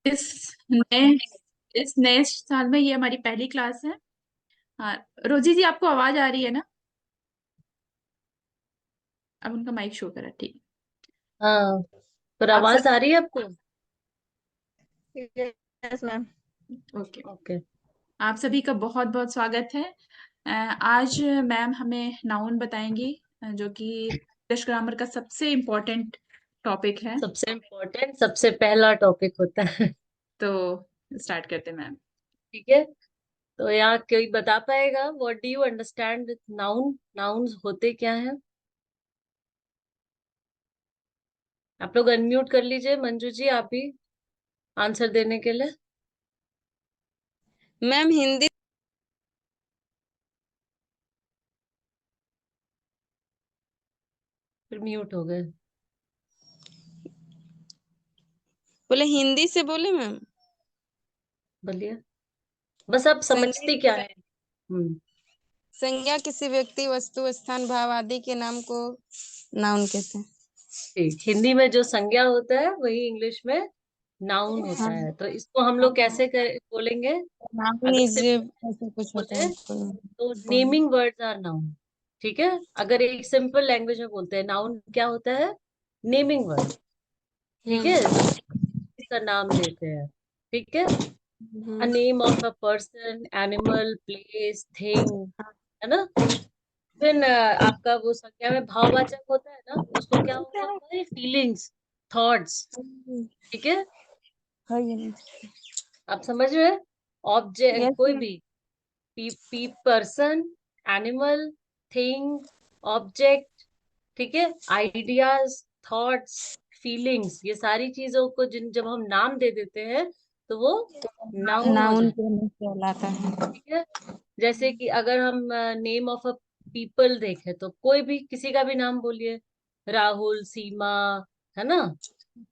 इस नए इस नए साल में ये हमारी पहली क्लास है। हाँ, रोजी जी आपको आवाज आ रही है ना? अब उनका माइक शो करा, ठीक। हाँ, पर आप सब आवाज आ रही है आपको? Yes ma'am. ओके। ओके। आप सभी का बहुत बहुत स्वागत है। आज मैम हमें नाउन बताएंगी, जो कि इंग्लिश ग्रामर का सबसे इम्पोर्टेंट टॉपिक है। सबसे इम्पोर्टेंट, सबसे पहला टॉपिक होता है। तो स्टार्ट करते हैं मैम। ठीक है। तो यहाँ कोई बता पाएगा, what do you understand with noun? Nouns होते क्या है? आप लोग अनम्यूट कर लीजिए, मंजू जी आप भी आंसर देने के लिए। मैम हिंदी फिर म्यूट हो गए। बोले, हिंदी से बोले मैम। बोलिए, बस आप संज्ञा समझते क्या है? हम्म। संज्ञा किसी व्यक्ति, वस्तु, स्थान, भाव आदि के नाम को नाउन कहते हैं। ठीक, हिंदी में जो संज्ञा होता है वही इंग्लिश में नाउन होता हाँ, है। तो इसको हम लोग कैसे बोलेंगे? नाउन अगर इज सिर्फ ऐसे कुछ होता बोले है तो बोलो। Naming words are noun. ठीक है। अगर एक सिंपल लैंग्वेज में बोलते हैं नाउन क्या होता है? Naming word. ठीक है, हम्म इसका नाम देते हैं। ठीक है। Uh hmm name of a person, animal, place, thing, है ना। फिर आपका वो संज्ञा में भाववाचक होता है ना, उसको क्या होगा? हमारी फीलिंग्स, थॉट्स। ठीक है। हाँ, ये आप समझ रहे हैं? ऑब्जेक्ट यस कोई मैम। भी, पर्सन, एनिमल, थिंग, ऑब्जेक्ट। ठीक है। आइडियाज, थॉट्स, फीलिंग्स, ये सारी चीजों को जिन जब हम नाम दे देते हैं तो वो नाउन हो नाउन जाए। कहलाता है। ठीक है। जैसे कि अगर हम नेम ऑफ अ पीपल देखें तो कोई भी किसी का भी नाम बोलिए, राहुल, सीमा, है ना,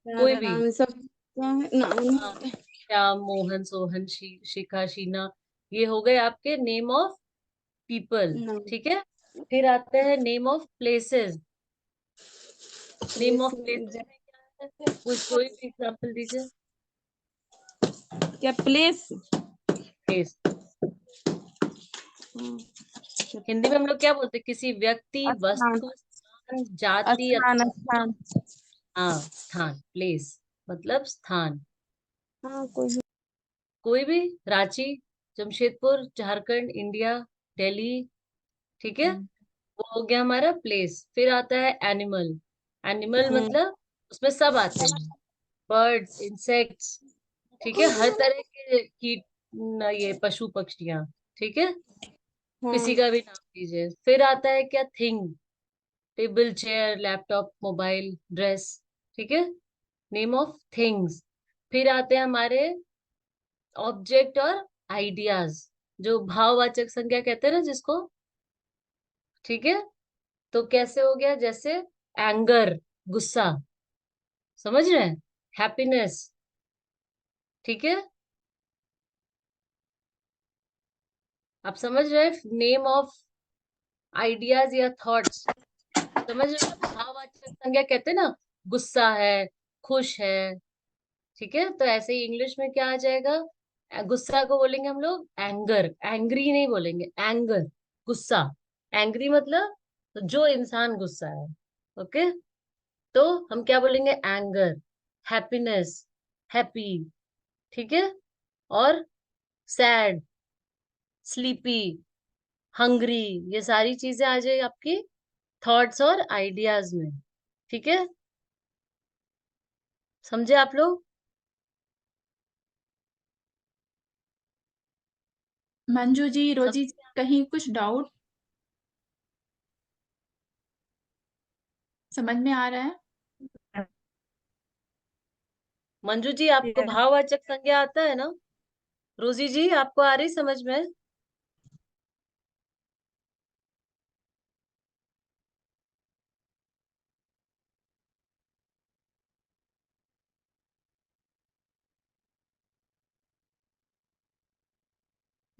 कोई भी। नाम सब क्या है, नाउन हाँ, होता है। श्याम, मोहन, सोहन, शिखा, शीना, ये हो गए आपके नेम ऑफ पीपल। नाउन ठीक है। फिर आते हैं name of places. Name place of places में क्या है? कुछ कोई भी एग्जांपल दीजिए। क्या प्लेस। प्लेस हिंदी में हम लोग क्या बोलते हैं? किसी व्यक्ति, स्थान, वस्तु, स्थान, जाति स्थान, अथवा स्थान। हाँ, स्थान, प्लेस मतलब स्थान। हाँ, कोई भी। कोई भी, रांची, जमशेदपुर, झारखंड, इंडिया, दिल्ली। ठीक है। वो हो गया हमारा प्लेस। फिर आता है एनिमल। एनिमल हम्म मतलब उसमें सब आते हैं, बर्ड्स, इंसेक्ट्स। ठीक है, हर तरह के कीट, ये पशु पक्षियां। ठीक है। किसी हाँ, का भी नाम दीजिए। फिर आता है क्या? Thing, table, chair, laptop, mobile, dress. ठीक है, नेम ऑफ थिंग्स। फिर आते हैं हमारे ऑब्जेक्ट और आइडियाज, जो भाववाचक संज्ञा कहते हैं ना जिसको। ठीक है। तो कैसे हो गया? जैसे एंगर, गुस्सा, समझ रहे हैं, हैप्पीनेस। ठीक है। आप समझ रहे हैं? नेम ऑफ आइडियाज या थॉट्स, समझ रहे हैं? भाववाचक संज्ञा कहते हैं ना, गुस्सा है, खुश है। ठीक है। तो ऐसे ही इंग्लिश में क्या आ जाएगा? गुस्सा को बोलेंगे हम लोग एंगर, एंग्री नहीं बोलेंगे, एंगर, गुस्सा। एंग्री मतलब तो जो इंसान गुस्सा है। ओके। तो हम क्या बोलेंगे? Anger, happiness, happy. ठीक है। और सैड, स्लीपी, हंग्री, ये सारी चीजें आ जाए आपकी थॉट्स और आइडियाज में। ठीक है। समझे आप लोग? मंजू जी, सब। रोजी जी, कहीं कुछ डाउट समझ में आ रहा है? मंजू जी आपको भाववाचक संज्ञा आता है ना? रोजी जी आपको आ रही समझ में?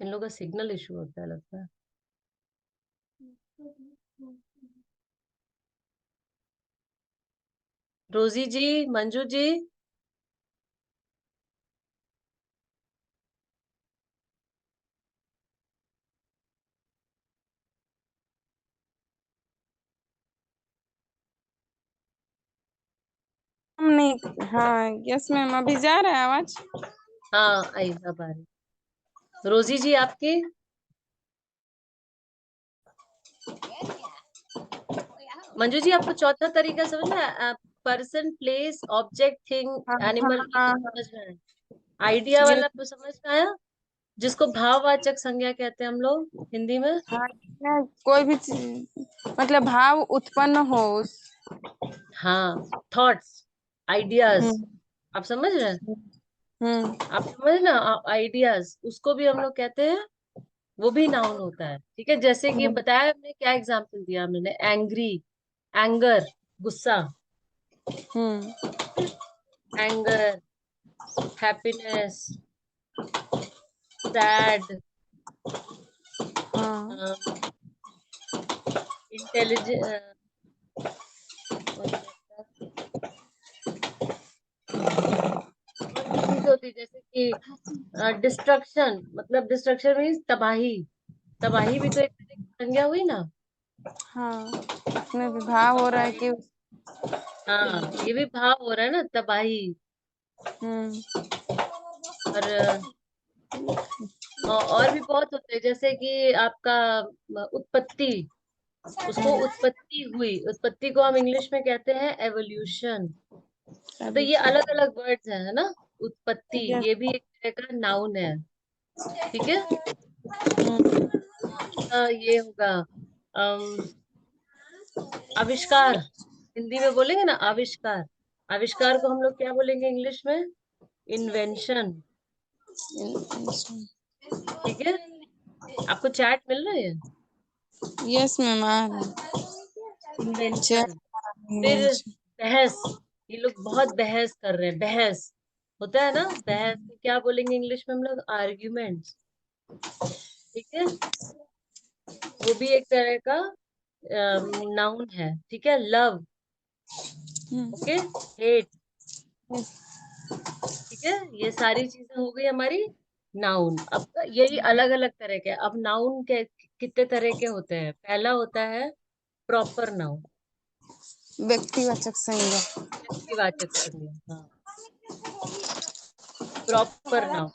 इन लोगों का सिग्नल इशू होता है लगता है। रोजी जी, मंजू जी, हम नहीं, हाँ यस मैम, अभी जा रहा है आवाज? हाँ आई, अब आ रही। रोजी जी आपकी? मंजू जी आपको चौथा तरीका समझ में? पर्सन, प्लेस, ऑब्जेक्ट, थिंग, हाँ हाँ एनिमल, ये हाँ सब हाँ, समझ में आया? आइडिया ये वाला तो समझ में आया, जिसको भाववाचक संज्ञा कहते हैं हम लोग हिंदी में। हाँ, कोई भी चीज मतलब भाव उत्पन्न हो उस। हाँ, थॉट्स, आइडियाज, हम्म आप समझ रहे हैं? हम्म आप समझ ना, आइडियाज उसको भी हम लोग कहते हैं, वो भी नाउन होता है। ठीक है, जैसे कि हम्म बताया हमने, क्या एग्जाम्पल दिया हमने? एंग्री, एंगर, गुस्सा, हम्म एंगर, हैप्पीनेस, सैड, हाँ इंटेलिजेंट, और भी चीजें होती है, जैसे कि डिस्ट्रक्शन, मतलब डिस्ट्रक्शन मीन्स तबाही। तबाही भी तो एक तरह की संज्ञा हुई ना। हाँ, उसमें भी भाव हो रहा है तबाही, कि हाँ ये भी भाव हो रहा है ना, तबाही। हम्म और और भी बहुत होते हैं, जैसे कि आपका उत्पत्ति, उसको उत्पत्ति हुई, उत्पत्ति को हम इंग्लिश में कहते हैं एवोल्यूशन। तो ये अलग अलग वर्ड्स हैं, है ना। उत्पत्ति, यस ये भी एक तरह का नाउन है। ठीक है, दूसरा ये होगा आविष्कार। हिंदी में बोलेंगे ना आविष्कार, आविष्कार को हम लोग क्या बोलेंगे इंग्लिश में? इन्वेंशन। ठीक है, आपको चैट मिल रहा है? यस मैम, आ रहा है। इन्वेंशन। फिर बहस, ये लोग बहुत बहस कर रहे हैं, बहस होता है ना, बहस को क्या बोलेंगे इंग्लिश में हम लोग? आर्ग्यूमेंट्स। ठीक है, वो भी एक तरह का नाउन है। ठीक है, लव, ओके, हेट। ठीक है, ये सारी चीजें हो गई हमारी नाउन। अब यही अलग अलग तरह के, अब नाउन के कितने तरह के होते हैं? पहला होता है प्रॉपर नाउन, व्यक्तिवाचक संज्ञा। व्यक्तिवाचक संज्ञा। हाँ, प्रॉपर नाउन।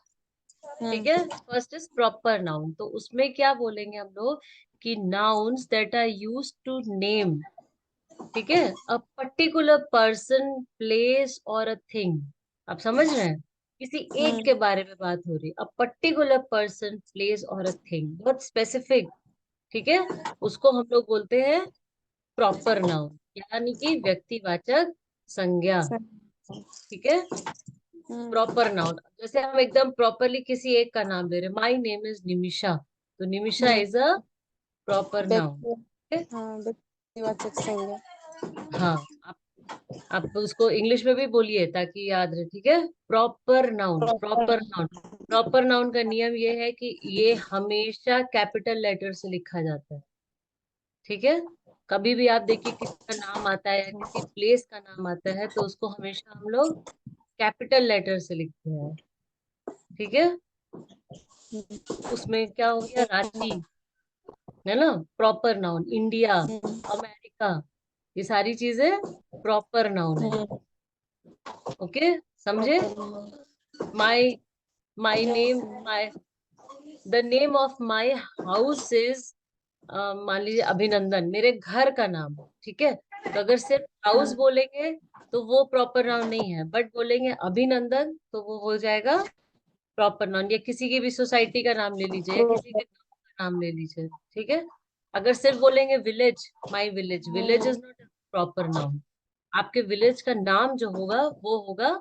ठीक हम्म है, फर्स्ट इज प्रॉपर नाउन, तो उसमें क्या बोलेंगे हम लोग कि nouns that are used to name, ठीक है, अ पर्टिकुलर पर्सन, प्लेस और अ थिंग। आप समझ रहे हैं? किसी एक के हम्म बारे में बात हो रही है, अ पर्टिकुलर पर्सन, प्लेस और अ थिंग, बहुत स्पेसिफिक। ठीक है, उसको हम लोग बोलते हैं प्रॉपर नाउन, यानी कि व्यक्तिवाचक संज्ञा। ठीक है, हम्म प्रॉपर नाउन, जैसे हम एकदम प्रॉपरली किसी एक का नाम ले रहे, माई नेम इज निमिषा, तो Nimisha hmm is a proper noun. हाँ, व्यक्तिवाचक संज्ञा। हाँ, आप उसको इंग्लिश में भी बोलिए ताकि याद रहे। ठीक है, proper noun, proper noun. Proper noun का नियम ये है कि ये हमेशा कैपिटल लेटर से लिखा जाता है। ठीक है, कभी भी आप देखिए किसी का नाम आता है या किसी प्लेस का नाम आता है, तो उसको हमेशा हम लोग कैपिटल लेटर से लिखते हैं। ठीक है, उसमें क्या हो गया? रांची, है ना, प्रॉपर नाउन। इंडिया, अमेरिका, ये सारी चीजें प्रॉपर नाउन है। ओके, समझे? My my name, my the name of my house is, मान लीजिए अभिनंदन, मेरे घर का नाम। ठीक है, तो अगर सिर्फ हाउस बोलेंगे तो वो प्रॉपर नाउन नहीं है, बट बोलेंगे अभिनंदन तो वो हो जाएगा प्रॉपर नाउन। या किसी की भी सोसाइटी का नाम ले लीजिए, या किसी के गाँव का नाम ले लीजिए। ठीक है, अगर सिर्फ बोलेंगे village, my village, village is not proper noun. आपके विलेज का नाम जो होगा वो होगा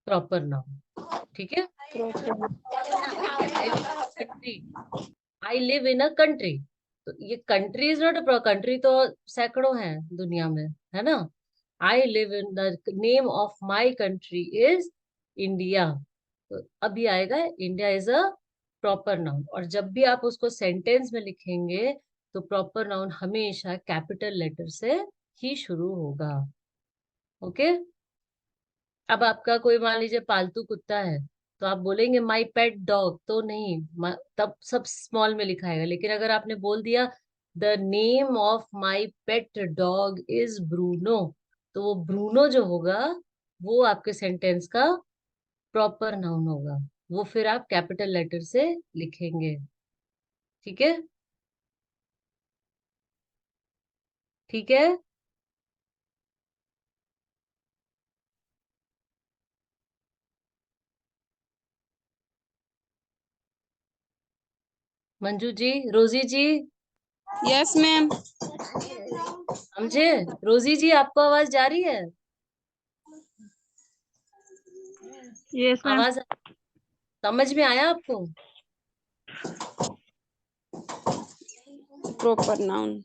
प्रॉपर नाउन। ठीक है, I live in country, I live in a country, तो ये country is not a, country तो सैकड़ों हैं दुनिया में, है ना। I live in the name of my country is India, तो अभी आएगा India is a proper noun. और जब भी आप उसको सेंटेंस में लिखेंगे तो प्रॉपर नाउन हमेशा कैपिटल लेटर से ही शुरू होगा। ओके, अब आपका कोई मान लीजिए पालतू कुत्ता है, तो आप बोलेंगे माई पेट डॉग तो नहीं, तब सब स्मॉल में लिखाएगा। लेकिन अगर आपने बोल दिया the name of my pet dog is Bruno, तो वो ब्रूनो जो होगा वो आपके सेंटेंस का प्रॉपर नाउन होगा। वो फिर आप कैपिटल लेटर से लिखेंगे। ठीक है, ठीक है। मंजू जी, रोजी जी, यस मैम। समझे? रोजी जी, आपको आवाज जा रही है? Yes ma'am. आवाज समझ में आया आपको? Proper noun.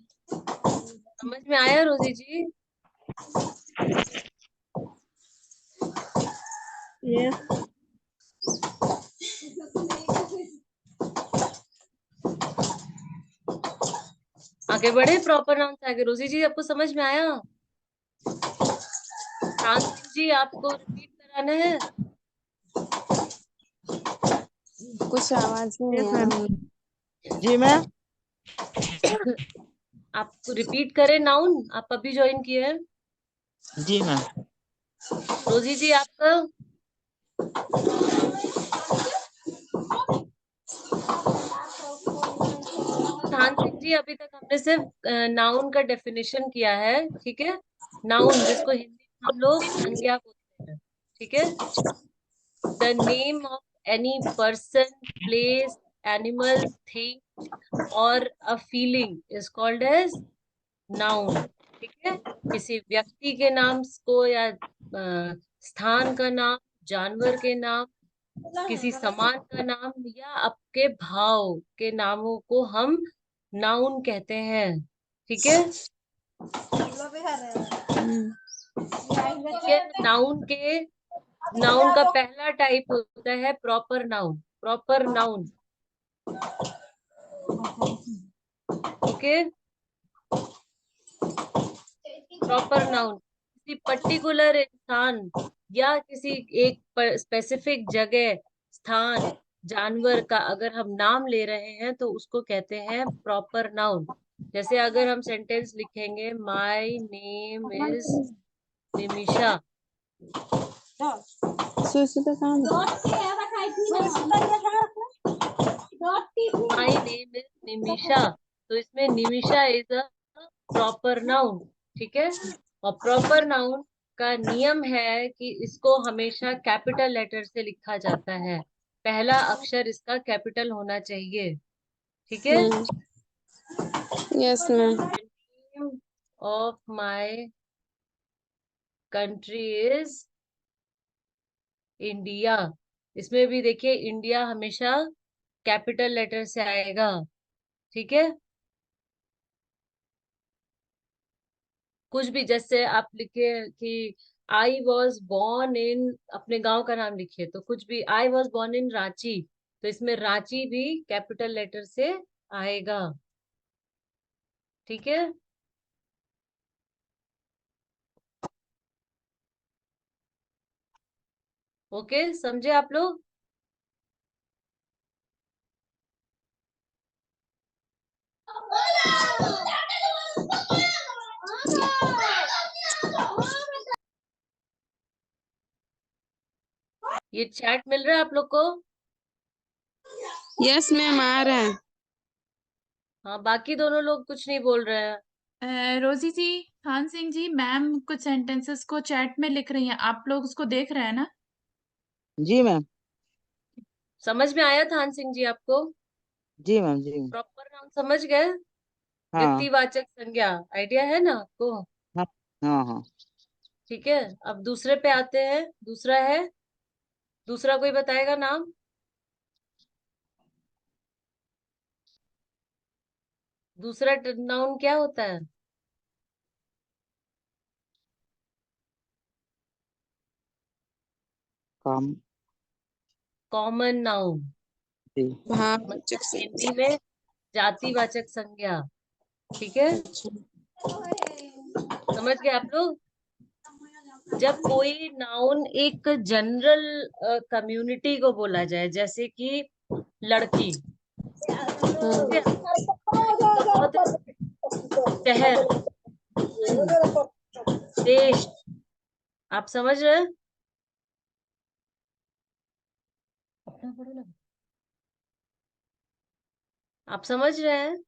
समझ में आया रोजी जी? यस। आगे बढ़े, प्रॉपर नाउन से आगे। रोजी जी, आपको समझ में आया? शांत सिंह जी, आपको रिपीट कराना है? कुछ आवाज नहीं यस आ मैम। रहा। जी मैम। आपको रिपीट करें नाउन? आप अभी ज्वाइन किए हैं। जी मैम। रोजी जी, आपका शांत सिंह जी, अभी तक हमने सिर्फ नाउन का डेफिनेशन किया है। ठीक है, नाउन जिसको हिंदी में हम लोग संज्ञा बोलते हैं। ठीक है, the name of any person, place, animal, thing और a feeling is called as noun. ठीक है, किसी व्यक्ति के नाम को या स्थान का नाम, जानवर के नाम, किसी सामान का नाम या आपके भाव के नामों को हम नाउन कहते हैं। ठीक है, ठीक है। नाउन का पहला टाइप होता है proper noun. Proper noun, okay. Proper noun किसी पर्टिकुलर इंसान या किसी एक स्पेसिफिक जगह, स्थान, जानवर का अगर हम नाम ले रहे हैं तो उसको कहते हैं प्रॉपर नाउन। जैसे अगर हम सेंटेंस लिखेंगे, my name is Nimisha. My name is Nimisha, तो इसमें Nimisha is a proper noun. ठीक है, और प्रॉपर नाउन का नियम है कि इसको हमेशा कैपिटल लेटर से लिखा जाता है। पहला अक्षर इसका कैपिटल होना चाहिए। ठीक है, yes ma'am. Name of my country is India. इसमें भी देखिए, इंडिया हमेशा कैपिटल लेटर से आएगा। ठीक है, कुछ भी जैसे आप लिखे कि आई वॉज बॉर्न इन, अपने गांव का नाम लिखिए तो कुछ भी, I was born in Ranchi, तो इसमें रांची भी कैपिटल लेटर से आएगा। ठीक है, ओके, समझे आप लोग? ये चैट मिल रहा है आप लोग को? यस मैम, आ रहा है। हाँ, बाकी दोनों लोग कुछ नहीं बोल रहे हैं। रोजी जी, खान सिंह जी, मैम कुछ सेंटेंसेस को चैट में लिख रही हैं, आप लोग उसको देख रहे हैं ना? जी मैम। समझ में आया थान सिंह जी आपको? जी मैम। जी मैम। प्रॉपर नाउन समझ गए? हाँ व्यक्तिवाचक संज्ञा आइडिया है ना आपको? हाँ हाँ हाँ। ठीक है, अब दूसरे पे आते हैं। दूसरा है, दूसरा कोई बताएगा नाम? दूसरा नाउन क्या होता है? काम। कॉमन नाउन, जी। भाववाचक मतलब हिंदी संज्ञा। में जातिवाचक संज्ञा। ठीक है, समझ गए आप लोग? जब कोई नाउन एक जनरल कम्युनिटी को बोला जाए, जैसे कि लड़की, ठीक है, लड़की का बहुत, शहर, देश, आप समझ रहे हैं? अपना पढ़ो ना। आप समझ रहे हैं?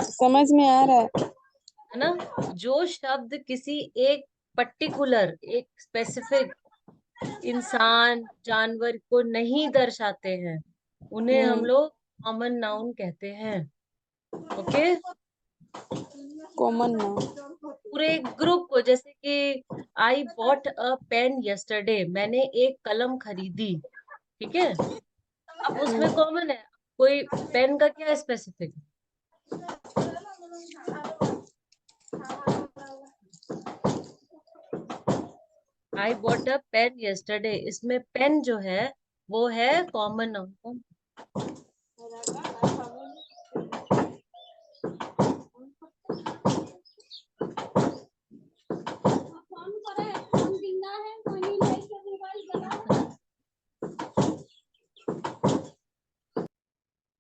समझ में आ रहा है। है ना? जो शब्द किसी एक पर्टिकुलर, एक स्पेसिफिक इंसान, जानवर को नहीं दर्शाते हैं, उन्हें हम लोग कॉमन नाउन कहते हैं। ओके? Common noun. पूरे एक ग्रुप को, जैसे कि I bought a pen yesterday, मैंने एक कलम खरीदी। ठीक है? अब उसमें कॉमन है, कोई पेन का क्या specific? I bought a pen yesterday, इसमें पेन जो है वो है कॉमन नाउन।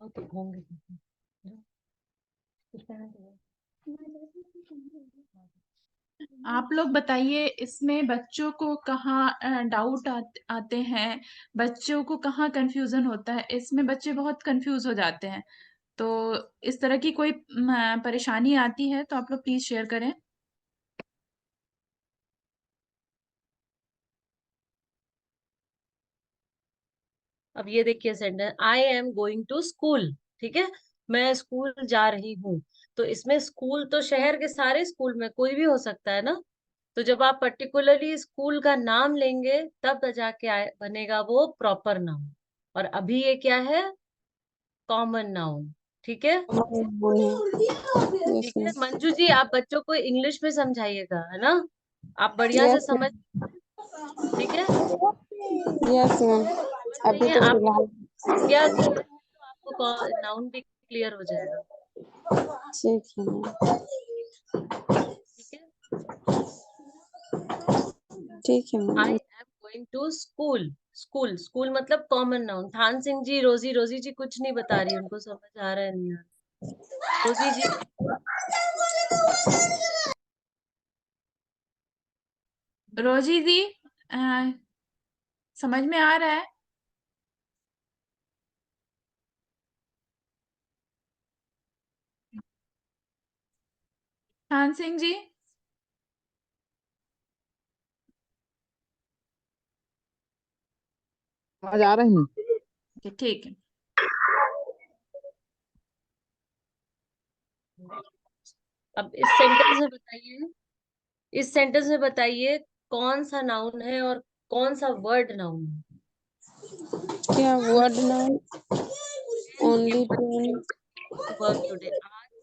ओके, होंगे। आप लोग बताइए, इसमें बच्चों को कहाँ डाउट आते हैं, बच्चों को कहाँ कंफ्यूजन होता है? इसमें बच्चे बहुत कंफ्यूज हो जाते हैं। तो इस तरह की कोई परेशानी आती है तो आप लोग प्लीज शेयर करें। अब ये देखिए sentence, I am going to school. ठीक है? मैं स्कूल जा रही हूँ। तो इसमें स्कूल तो शहर के सारे स्कूल में कोई भी हो सकता है ना। तो जब आप पर्टिकुलरली स्कूल का नाम लेंगे तब जाके बनेगा वो प्रॉपर नाउन। और अभी ये क्या है? Common noun. ठीक है? ठीक है मंजू जी, आप बच्चों को इंग्लिश में समझाइएगा, है ना? आप बढ़िया से यस समझ। ठीक है? Yes ma'am. समझ अभी रही हैं तो आप? फिलहाल आइडिया दिया है तो आपको नाउन भी क्लियर हो जाएगा। ठीक है मैम। ठीक है? ठीक है I ma'am. Am going to school. School, school मतलब common noun. Than Singh ji, Rosy, Rosy जी कुछ नहीं बता रही, उनको समझ आ रहा है नहीं आ रहा। रोजी जी, रोजी जी, अ, समझ में आ रहा है? थान सिंह जी, समझ आ रही है। ठीक है। अब इस सेंटेंस में बताइए, इस सेंटेंस में बताइए कौन सा नाउन है और कौन सा वर्ड नाउन है। क्या word noun? Only to work today, आज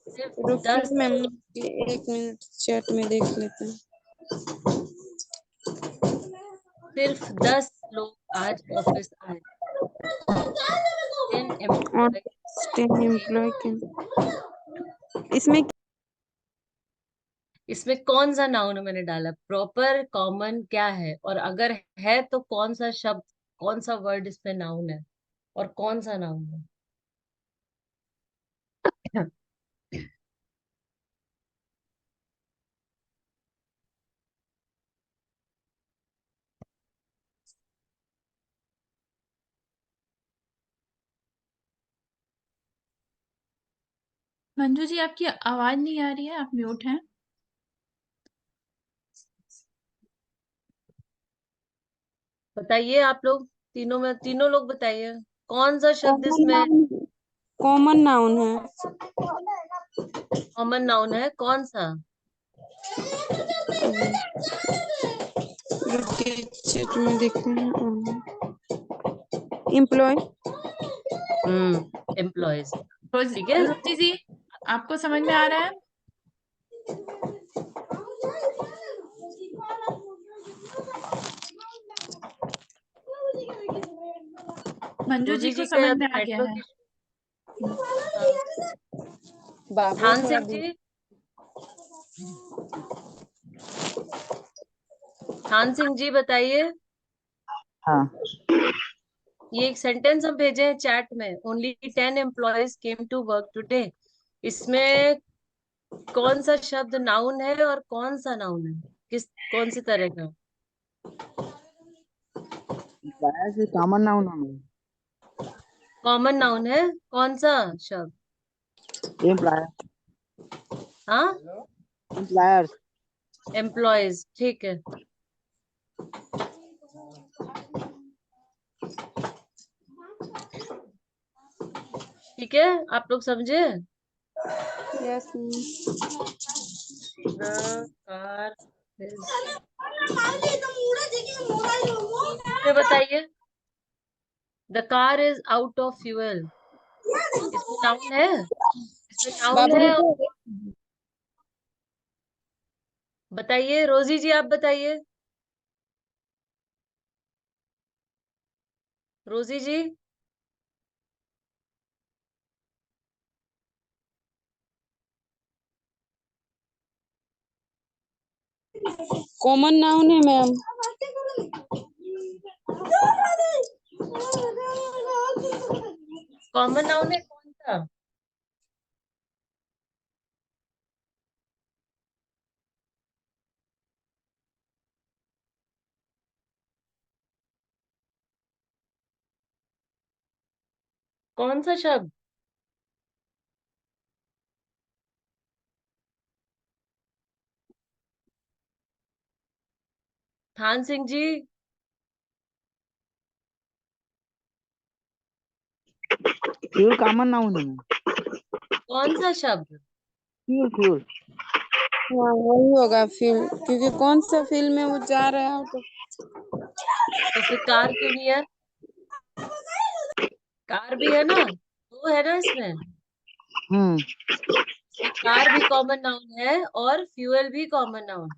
सिर्फ रुकिए 10 मैम, एक मिनट चैट में देख लेते हैं। सिर्फ 10 लोग आज ऑफिस आए। 10 एम्प्लॉय। 10 एम्प्लॉय के इसमें इसमें कौन सा नाउन मैंने डाला? प्रॉपर, कॉमन, क्या है? और अगर है तो कौन सा शब्द, कौन सा वर्ड इसमें नाउन है और कौन सा नाउन है? मंजू जी, आपकी आवाज नहीं आ रही है, आप म्यूट हैं। बताइए आप लोग, तीनों में, तीनों लोग बताइए कौन सा शब्द कॉमन इसमें नाउन, कॉमन नाउन है। कॉमन नाउन है? कौन सा? रुकिए चैट में देखना। एम्प्लॉय। एम्प्लॉयज। ठीक है? रोजी जी, आपको समझ में आ रहा है? मंजू जी रोजी को जी का समझ में आ गया नेटवर्क है। इशू। हाँ। बाबू थान थोड़ा सिंह जी, थान सिंह जी बताइए। हाँ। ये एक सेंटेंस हम भेजे हैं चैट में, only 10 employees came to work today. इसमें कौन सा शब्द नाउन है और कौन सा नाउन है? किस, कौन सी तरह का? एम्प्लॉयर्स इज कॉमन नाउन है। कॉमन नाउन है, कौन सा शब्द? एम्प्लॉयर, हाँ, एम्प्लॉयर्स। एम्प्लॉयज, ठीक है। ठीक है, आप लोग समझे? Yes ma'am. The car is, इसमें बताइए, the car is out of fuel, इसमें नाउन है, इसमें नाउन बाबू है। रुको। बताइए रोजी जी, आप बताइए, रोजी जी। कॉमन नाउन है मैम। कॉमन नाउन है कौन सा? कौन सा शब्द? थान सिंह जी, फ्यूल कॉमन नाउन है। कौन सा शब्द? Fuel fuel. हाँ वही होगा फिल्म, क्योंकि कौन सा फिल्म में वो जा रहा है तो। तो फिर कार क्यों नहीं है? कार भी है ना, दो है ना इसमें। हम्म। ये कार भी कॉमन नाउन है और फ्यूल भी कॉमन नाउन।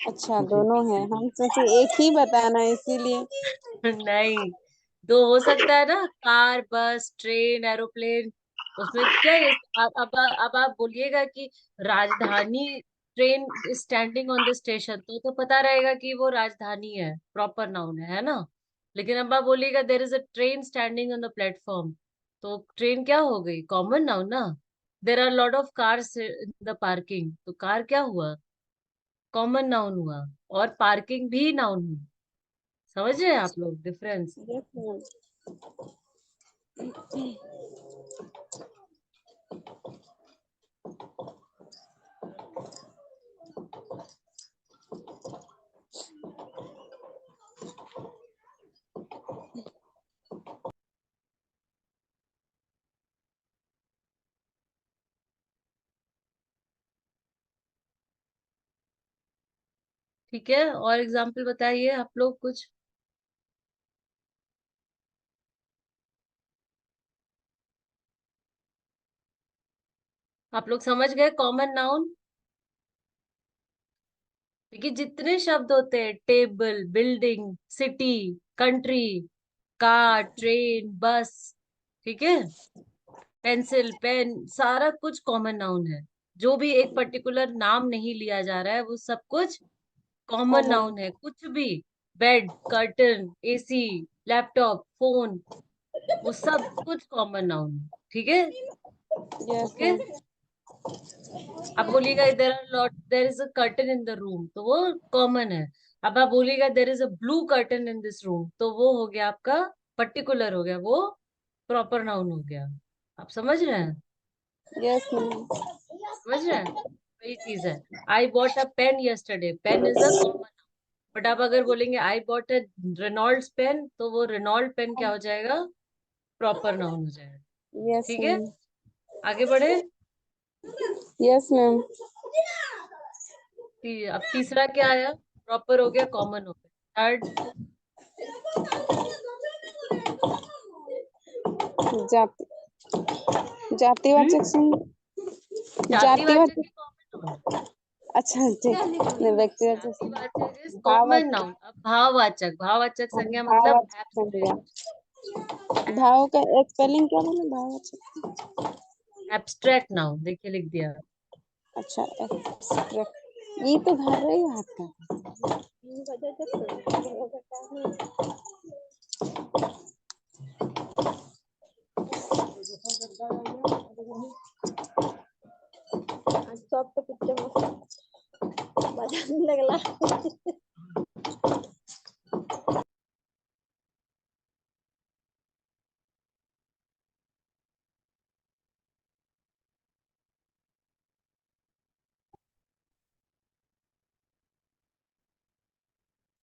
अच्छा जी। दोनों है, हम सोचे एक ही बताना है इसीलिए। नहीं, दो हो सकता है ना, कार, बस, ट्रेन, एरोप्लेन। उसमें क्या है, अब आप बोलिएगा कि राजधानी train standing on the station, तो पता रहेगा कि वो राजधानी है, प्रॉपर नाउन है ना। लेकिन अब आप बोलिएगा there is a train standing on the platform, तो ट्रेन क्या हो गई, कॉमन नाउन ना। There are lot of cars in the parking, तो कार क्या हुआ, कॉमन नाउन हुआ। और पार्किंग भी नाउन हुई। समझ रहे हैं आप लोग डिफरेंस? Yes ma'am. ठीक है, और एग्जाम्पल बताइए आप लोग कुछ। आप लोग समझ गए कॉमन नाउन? देखिए जितने शब्द होते हैं, table, building, city, country, car, train, बस, ठीक है, पेंसिल, पेन, सारा कुछ कॉमन नाउन है। जो भी एक पर्टिकुलर नाम नहीं लिया जा रहा है, वो सब कुछ कॉमन कॉमन। नाउन है, कुछ भी। Bed, curtain, AC, laptop, phone, वो सब कुछ कॉमन नाउन है, ठीक है। Yes okay, ma'am. आप बोलिएगा there is a curtain in the room, तो वो कॉमन है। अब आप बोलिएगा there is a blue curtain in this room, तो वो हो गया आपका पर्टिकुलर, हो गया वो प्रॉपर नाउन हो गया। आप समझ रहे हैं? Yes ma'am. समझ रहे हैं, वही चीज है। I bought a pen yesterday, pen is a common. But आप अगर बोलेंगे I bought a Reynolds pen, तो वो रेनॉल्ड पेन क्या हो जाएगा, प्रॉपर नाउन हो जाएगा। यस ठीक है, मैम। आगे बढ़े। Yes ma'am. अब तीसरा क्या आया, प्रॉपर हो गया, कॉमन हो गया। थर्ड, जाति, जातिवाचक जातिवाचक जातिवाचक। है कॉमन नाउन। अच्छा ठीक नहीं, व्यक्तिवाचक जातिवाचक इज कॉमन भाववाचक। नाउन। अब भाववाचक, भाववाचक हाँ, संज्ञा मतलब भाववाचक संज्ञा। एब्स्ट्रैक्ट। भाव का एक स्पेलिंग क्या बोले, भाववाचक। एब्स्ट्रैक्ट नाउन, देखिए लिख दिया। अच्छा एब्स्ट्रैक्ट। ये तो घर रही हाथ का। सब तो पिक्चर बजाने लगला।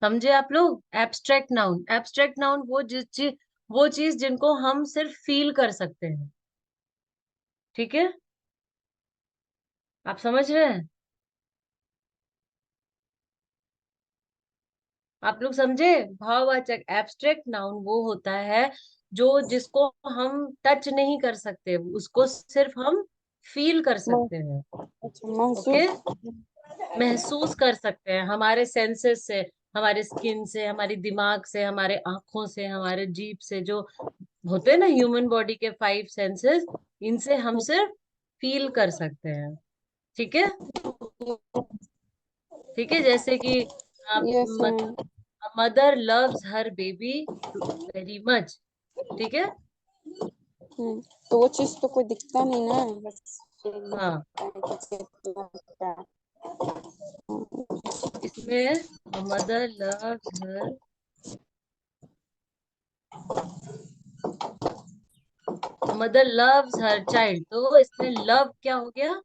समझे आप लोग? एब्स्ट्रैक्ट नाउन, एब्स्ट्रैक्ट नाउन वो चीज जिनको हम सिर्फ फील कर सकते हैं। ठीक है, आप समझ रहे हैं? आप लोग समझे? भाववाचक एब्स्ट्रैक्ट नाउन वो होता है जो जिसको हम टच नहीं कर सकते, उसको सिर्फ हम फील कर म- सकते हैं। अच्छा, ओके, महसूस। महसूस कर सकते हैं हमारे सेंसेस से, हमारे स्किन से, हमारी दिमाग से, हमारे आंखों से, हमारे जीभ से, जो होते हैं ना ह्यूमन बॉडी के 5 सेंसेस, इनसे हम सिर्फ फील कर सकते हैं। ठीक है, ठीक है, जैसे कि yes ma'am. Mother loves her baby very much. ठीक है, तो वो चीज तो कोई दिखता नहीं ना, बस एक हाँ, दिखता है कि कितना दिखता है। इसमें mother loves her, mother loves her child, तो इसमें लव क्या हो गया?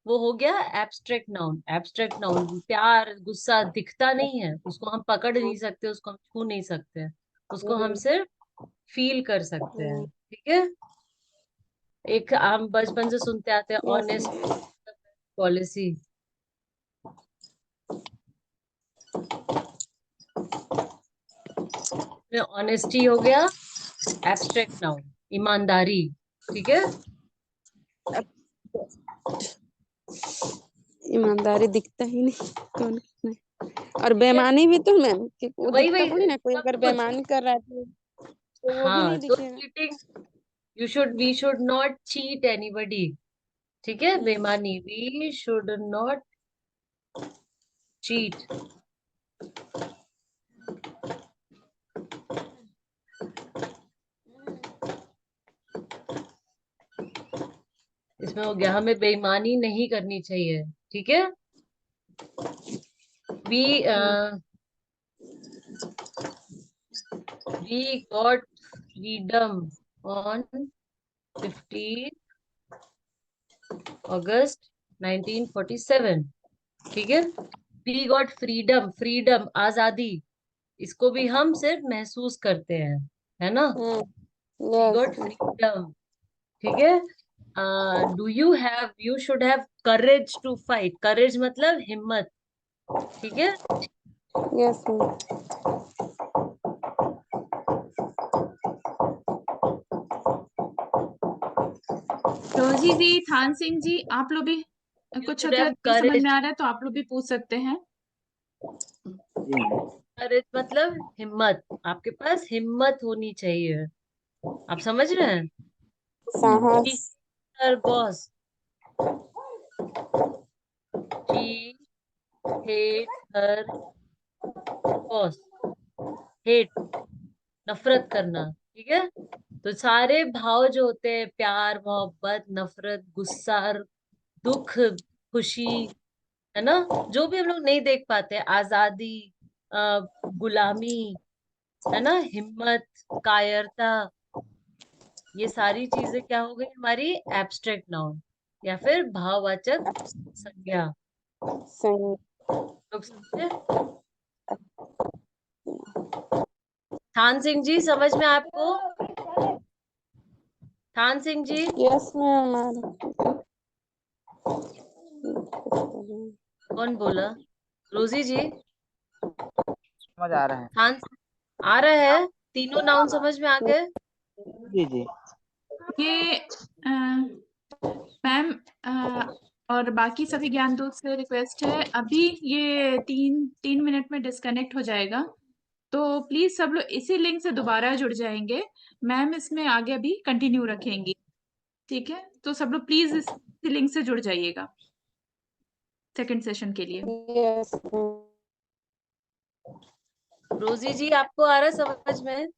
वो हो गया एब्स्ट्रैक्ट नाउन। एब्स्ट्रैक्ट नाउन, प्यार गुस्सा दिखता नहीं है, उसको हम पकड़ नहीं सकते, उसको हम छू नहीं सकते, उसको हम सिर्फ फील कर सकते हैं। ठीक है, एक हम बचपन से सुनते आते हैं, यस ऑनेस्ट पॉलिसी। ऑनेस्टी हो गया एब्स्ट्रैक्ट नाउन, ईमानदारी। ठीक है, ईमानदारी दिखता ही नहीं कौन कितना है। और बेईमानी भी तो मैम, कि वो वही दिखता वही थोड़ी ना, कोई सब अगर कुछ। बेईमानी कर रहा है तो वो भी हाँ, नहीं तो दिखेगा। Cheating, we should not cheat anybody. ठीक है, बेईमानी, वी शुड नॉट चीट। इसमें हो गया हमें बेईमानी नहीं करनी चाहिए। ठीक है, we we got freedom on 15 August 1947। ठीक है, वी गॉट फ्रीडम, फ्रीडम आजादी, इसको भी हम सिर्फ महसूस करते हैं, है ना? We yes. Got freedom. ठीक है, you should have courage to fight, courage मतलब हिम्मत। ठीक है, यस मैम। रोजी जी, थान सिंह जी, आप लोग भी यू कुछ शुड अगर हैव नहीं समझ में करेज। आ रहा है तो आप लोग भी पूछ सकते हैं। जी मैम। करेज मतलब हिम्मत, आपके पास हिम्मत होनी चाहिए। आप समझ रहे हैं? शी साहस। हर boss, she hate her boss, hate नफरत करना। ठीक है, तो सारे भाव जो होते हैं, प्यार मोहब्बत नफरत गुस्सा दुख खुशी, है ना, जो भी हम लोग नहीं देख पाते, आजादी, गुलामी, है ना, हिम्मत, कायरता, ये सारी चीजें क्या हो गई हमारी एब्स्ट्रैक्ट नाउन या फिर भाववाचक संज्ञा। सही। लोग समझे? थान सिंह जी, समझ में आपको? थान सिंह जी, यस मैम। कौन बोला? रोजी जी? समझ आ रहे हैं। थान आ रहा है? तीनों नाउन समझ में आ गए? जी जी। ये मैम और बाकी सभी ज्ञान दूत से रिक्वेस्ट है, अभी ये 3 मिनट में डिस्कनेक्ट हो जाएगा, तो प्लीज सब लोग इसी लिंक से दोबारा जुड़ जाएंगे। मैम इसमें आगे अभी कंटिन्यू रखेंगी। ठीक है, तो सब लोग प्लीज इसी लिंक से जुड़ जाइएगा सेकंड सेशन के लिए। यस। रोजी जी, आपको आ रहा है समझ में?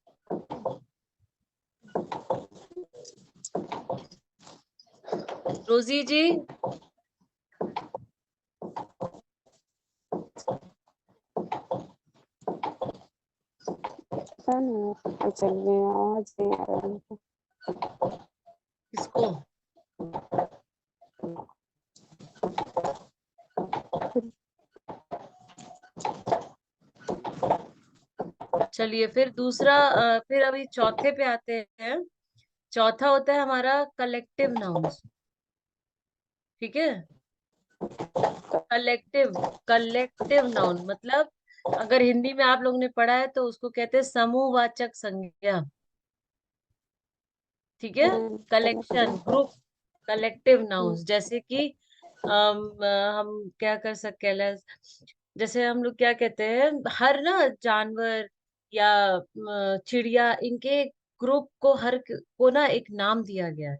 रोजी जी, चलिए, आज नहीं आ रहा है। किसको? चलिए फिर दूसरा, फिर अभी चौथे पे आते हैं। चौथा होता है हमारा कलेक्टिव नाउन्स। ठीक है, कलेक्टिव, कलेक्टिव नाउन मतलब अगर हिंदी में आप लोग ने पढ़ा है तो उसको कहते हैं समूहवाचक संज्ञा। ठीक है, collection, collective. Group, collective nouns. जैसे कि हम क्या कर सकते हैं, जैसे हम लोग क्या कहते हैं, हर ना जानवर या चिड़िया, इनके ग्रुप को, हर को ना एक नाम दिया गया है।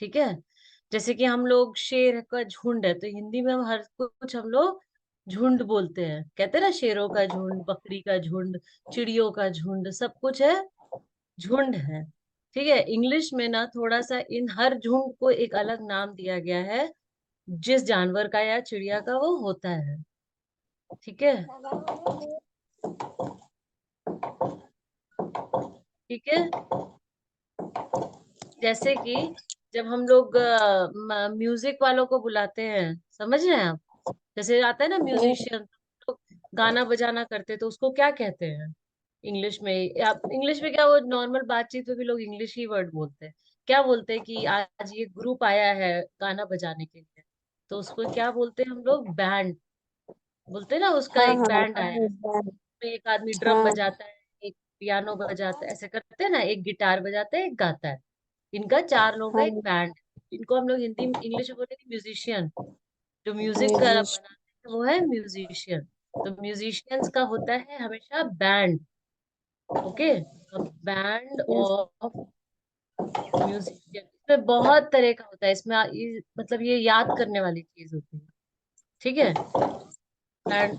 ठीक है, जैसे कि हम लोग शेर का झुंड है, तो हिंदी में हम हर कुछ हम लोग झुंड बोलते हैं, कहते हैं ना, शेरों का झुंड, बकरी का झुंड, चिड़ियों का झुंड, सब कुछ है, झुंड है। ठीक है, इंग्लिश में ना थोड़ा सा इन हर झुंड को एक अलग नाम दिया गया है, जिस जानवर का या चिड़िया का वो होता है। ठीक है, ठीक है, जैसे कि जब हम लोग म्यूजिक वालों को बुलाते हैं, समझ रहे हैं आप, जैसे आता है ना म्यूजिशियन, तो गाना बजाना करते हैं, तो उसको क्या कहते हैं इंग्लिश में? आप इंग्लिश में क्या, वो नॉर्मल बातचीत में भी लोग इंग्लिश ही वर्ड बोलते हैं। क्या बोलते हैं कि आज ये ग्रुप आया है गाना बजाने के लिए, तो उसको क्या बोलते हैं हम लोग? बैंड बोलते हैं ना, उसका हाँ एक हाँ बैंड आया है। हाँ में एक आदमी ड्रम हाँ बजाता है, एक पियानो बजाता है, ऐसे करते हैं ना, एक गिटार बजाता है, एक गाता है। इनका चार लोगों का एक हाँ। बैंड। इनको हम लोग हिंदी इंग्लिश में बोलेंगे म्यूजिशियन। जो म्यूजिक म्यूजिशियन। बनाते हैं वो है म्यूजिशियन। तो म्यूजिशियंस का होता है हमेशा band. Okay, band of musician. इसमें बहुत तरह का होता है, इसमें मतलब ये याद करने वाली चीज होती है। ठीक है, बैंड,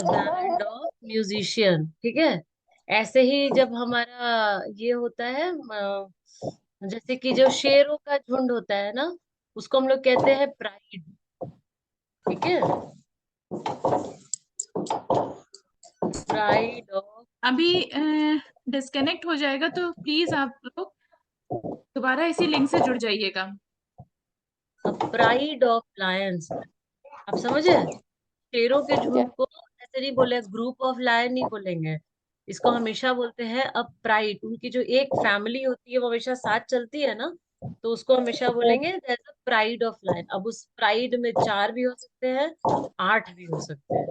बैंड ऑफ म्यूजिशियन। ठीक है, ऐसे ही जब हमारा ये होता है, जैसे कि जो शेरों का झुंड होता है ना, उसको हम लोग कहते हैं प्राइड। ठीक है, प्राइड ऑफ, अभी डिस्कनेक्ट हो जाएगा तो प्लीज आप लोग दोबारा इसी लिंक से जुड़ जाइएगा। Pride of Lions. आप समझे, शेरों के झुंड को ऐसे नहीं बोले, ग्रुप ऑफ लायन नहीं बोलेंगे, इसको हमेशा बोलते हैं अब प्राइड। उनकी जो एक फैमिली होती है वो हमेशा साथ चलती है ना, तो उसको हमेशा बोलेंगे प्राइड ऑफ लायन। अब उस प्राइड में चार भी हो सकते हैं, आठ भी हो सकते हैं।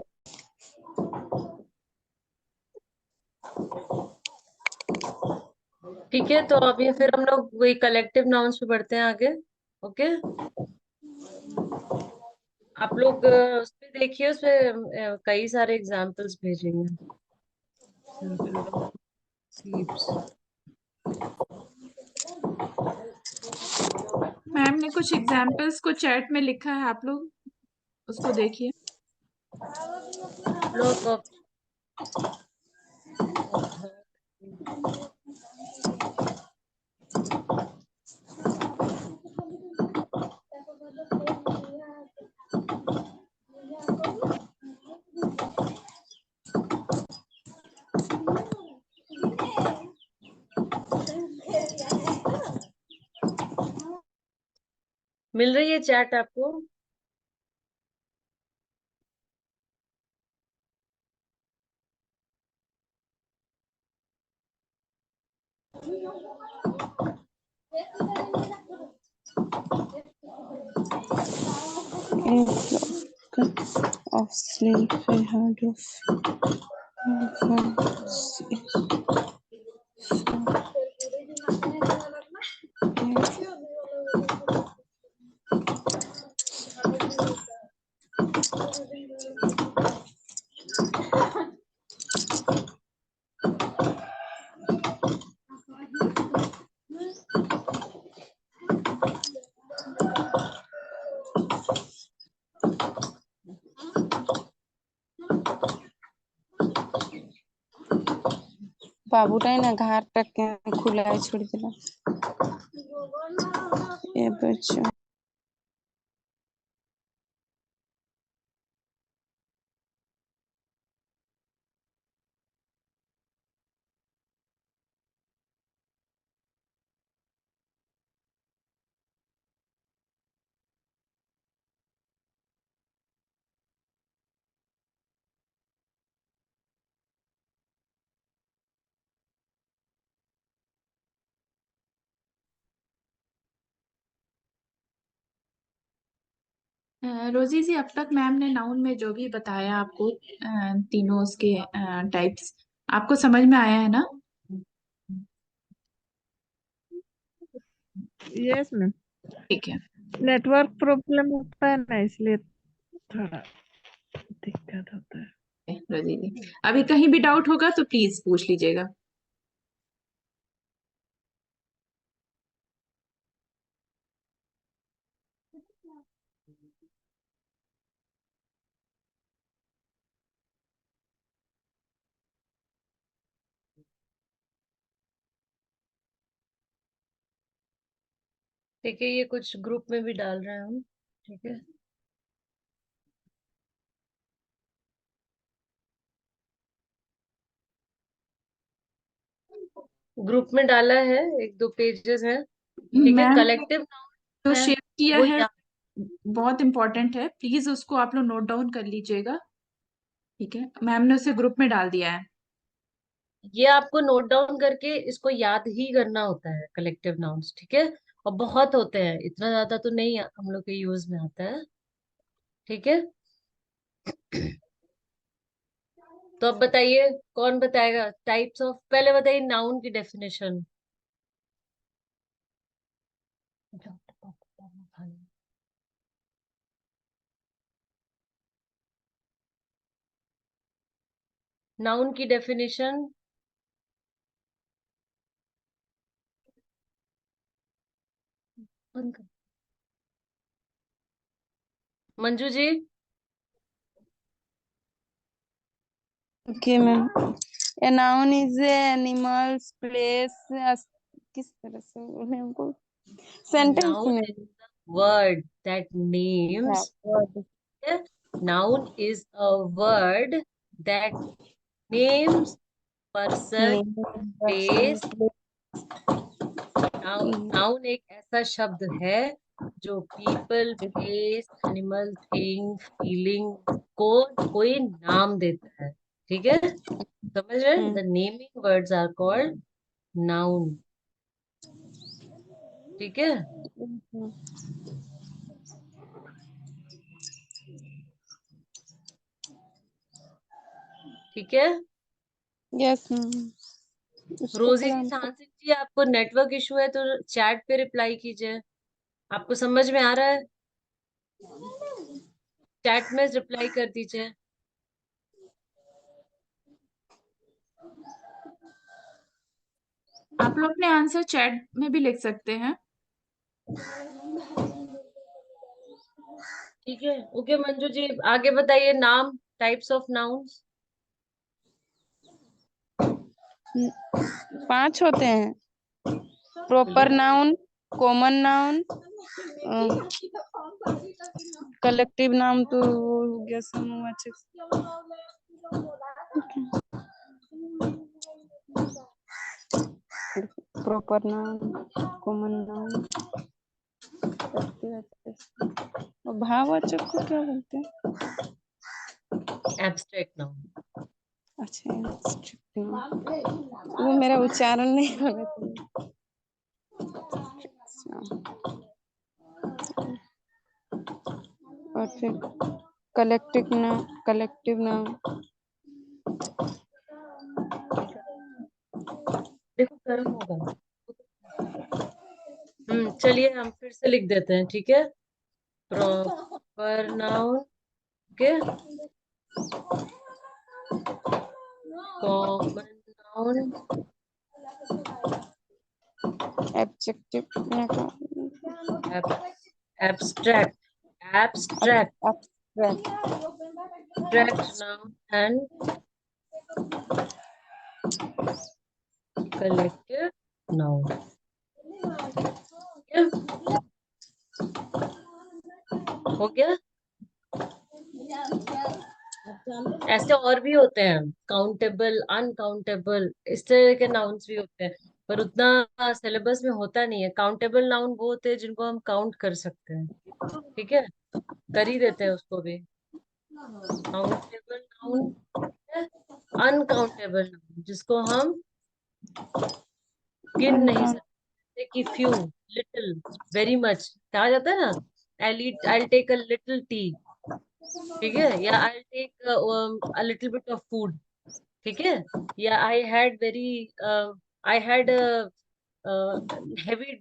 ठीक है, तो अभी फिर हम लोग वही कलेक्टिव नाउन्स पे बढ़ते हैं आगे। ओके, आप लोग उस पे देखिए, उस पे कई सारे एग्जाम्पल्स भेजेंगे। सीप्स, मैम ने कुछ एग्जाम्पल्स को चैट में लिखा है, आप लोग उसको देखिए। फ्लोक ऑफ मिल रही है चैट आपको? of sleep heard of बाबूटा ना घर तक खुला छोड़ दिला ए बच्चा। रोजी जी, अब तक मैम ने नाउन में जो भी बताया आपको, तीनों उसके टाइप्स आपको समझ में आया है ना? Yes ma'am. ठीक है। नेटवर्क प्रॉब्लम होता है ना, इसलिए थोड़ा दिक्कत होता है। रोजी जी, अभी कहीं भी डाउट होगा तो प्लीज पूछ लीजिएगा। ठीक है, ये कुछ ग्रुप में भी डाल रहे हैं हम। ठीक है, ग्रुप में डाला है, 1-2 पेजेस हैं। ठीक है, मैम कलेक्टिव जो नाउन है शेयर किया वो है यहाँ। बहुत इंपॉर्टेंट है, प्लीज उसको आप लोग नोट डाउन कर लीजिएगा। ठीक है, मैम ने उसे ग्रुप में डाल दिया है। ये आपको नोट डाउन करके इसको याद ही करना होता है, कलेक्टिव नाउन्स। ठीक है, और बहुत होते हैं, इतना ज्यादा तो नहीं हम लोग के यूज में आता है। ठीक है, तो अब बताइए, कौन बताएगा टाइप्स ऑफ, पहले बताइए नाउन की डेफिनेशन। नाउन की definition. Manju ji. Okay ma'am. A noun is a animals, place, किस तरह से बोले हमको A सेंटेंस noun में। is a word that हाँ, names. word. Noun is a word that names person, Name, person, place। Noun एक ऐसा शब्द है जो people, place, animal, thing, feeling को कोई नाम देता है। ठीक है, समझ रहे हैं? The naming words are called noun. ठीक है, ठीक है। Yes ma'am. उसको रोजी थोड़ा जी, हमको सांसिक जी, आपको नेटवर्क इशू है तो चैट पे रिप्लाई कीजिए। आपको समझ में आ रहा है? चैट में रिप्लाई कर दीजिए। आप लोग अपने आंसर चैट में भी लिख सकते हैं। ठीक है, ओके मंजू जी, आगे बताइए नाम, टाइप्स ऑफ नाउन्स। 5 होते हैं। Proper noun, common noun, collective noun तो वो हो गया समूहवाचक। प्रॉपर नाउन, कॉमन नाउन, और भाववाचक को क्या बोलते हैं? Abstract noun. अच्छा, abstract noun। वो मेरा उच्चारण नहीं हो रहा था। और फिर कलेक्टिव नाउन। देखो गर्म होगा। चलिए हम फिर से लिख देते हैं। ठीक है, प्रॉपर नाउन के, common noun, objective abstract abstract noun and collective noun. हो गया। ऐसे और भी होते हैं, काउंटेबल, अनकाउंटेबल, इस तरह के नाउन्स भी होते हैं, पर उतना सिलेबस में होता नहीं है। काउंटेबल नाउन वो होते हैं जिनको हम काउंट कर सकते हैं। ठीक है, कर ही देते हैं उसको भी। काउंटेबल नाउन, अनकाउंटेबल नाउन जिसको हम गिन नहीं सकते, कि फ्यू, लिटिल, वेरी मच कहा जाता है ना, I'll take a little tea, ठीक है, या I'll take a little bit of food, ठीक है, या I had a heavy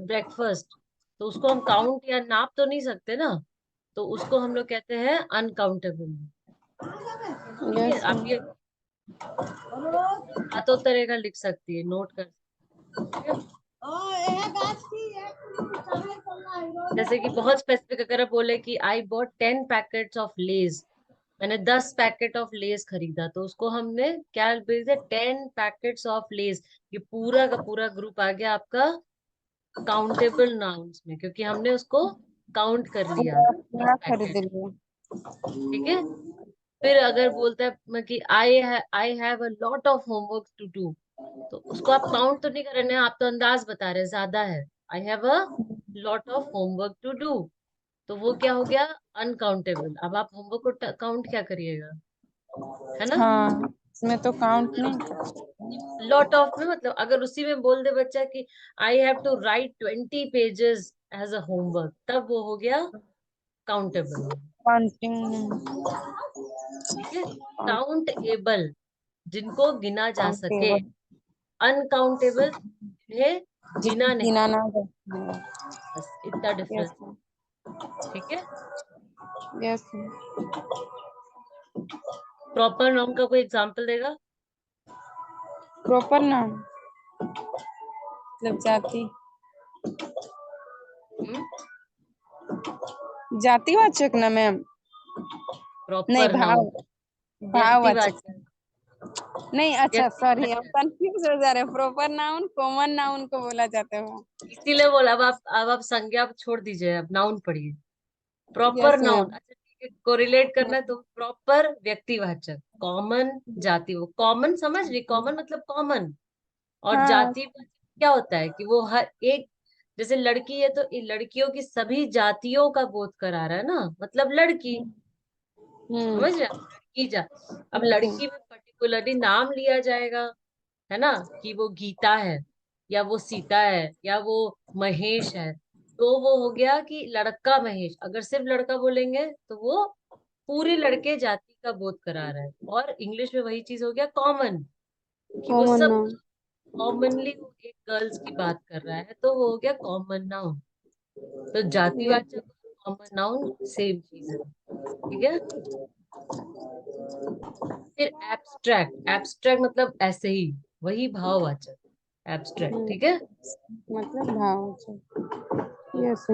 breakfast, तो उसको हम काउंट या नाप तो नहीं सकते ना, तो उसको हम लोग कहते हैं अनकाउंटेबल। ठीक है, यस आप ये सातों तरह का लिख सकती है, नोट कर सकती है। जैसे कि बहुत स्पेसिफिक अगर आप बोले कि आई बॉट 10 पैकेट्स ऑफ लेज, मैंने 10 पैकेट ऑफ लेज खरीदा, तो उसको हमने क्या बोल दिया, 10 पैकेट्स ऑफ लेज। ये पूरा का पूरा ग्रुप आ गया आपका काउंटेबल नाउन्स में, क्योंकि हमने उसको काउंट कर लिया 10 पूरा खरीद पैकेट। लिया। ठीक है, फिर अगर बोलता है मैं कि I have a lot of homework to do, तो उसको आप काउंट तो नहीं कर रहे हैं, आप तो अंदाज बता रहे हैं ज्यादा है। I have a lot of homework to do, तो वो क्या हो गया, अनकाउंटेबल। अब आप होमवर्क को काउंट क्या करिएगा, है ना। हाँ, इसमें तो काउंट नहीं कर सकते। लॉट ऑफ में मतलब अगर उसी में बोल दे बच्चा कि I have to write 20 pages as a homework, तब वो हो गया काउंटेबल। काउंटिंग ठीक है, काउंटेबल जिनको गिना जा सके, काउंटेबल अनकाउंटेबल जिन्हें गिना नहीं, गिना ना जा। बस इतना यस डिफरेंस। ठीक है, यस प्रॉपर नाउन का कोई एग्जांपल देगा। प्रॉपर नाउन मतलब जाति, जातिवाचक ना मैम, नहीं प्रॉपर नाउन भाववाचक व्यक्तिवाचक। नहीं। अच्छा सॉरी, हम व्यक्तिवाचक, कंफ्यूज हो जा रहे हैं। प्रॉपर नाउन कॉमन नाउन को बोला जाता है। इसीलिए बोला। अब आप संज्ञा छोड़ दीजिए, अब नाउन पढ़िए। Proper yes noun, ma'am. अच्छा ठीक है, कोरिलेट करना है तो प्रॉपर व्यक्तिवाचक, कॉमन जाति। वो कॉमन समझ रही, कॉमन मतलब कॉमन। और हाँ। जाति क्या होता है कि वो हर एक, जैसे लड़की है तो इन लड़कियों की सभी जातियों का बोध करा रहा है ना, मतलब लड़की, समझ रहे हैं? लड़की जा, अब लड़की में पर्टिकुलरली नाम लिया जाएगा, है ना, कि वो गीता है, या वो सीता है, या वो महेश है, तो वो हो गया कि लड़का महेश। अगर सिर्फ लड़का बोलेंगे तो वो पूरी लड़के जाति का बोध करा रहा है। और इंग्लिश में वही चीज हो गया कॉमन, कि वो कॉमन सब नाउन। कॉमनली वो एक गर्ल्स की बात कर रहा है, तो वो हो गया कॉमन नाउन। तो जातिवाचक और कॉमन नाउन सेम चीज है। ठीक है, फिर एब्स्ट्रैक्ट, एब्स्ट्रैक्ट मतलब ऐसे ही, वही भाववाचक, एब्स्ट्रैक्ट। ठीक है, मतलब भाववाचक। यस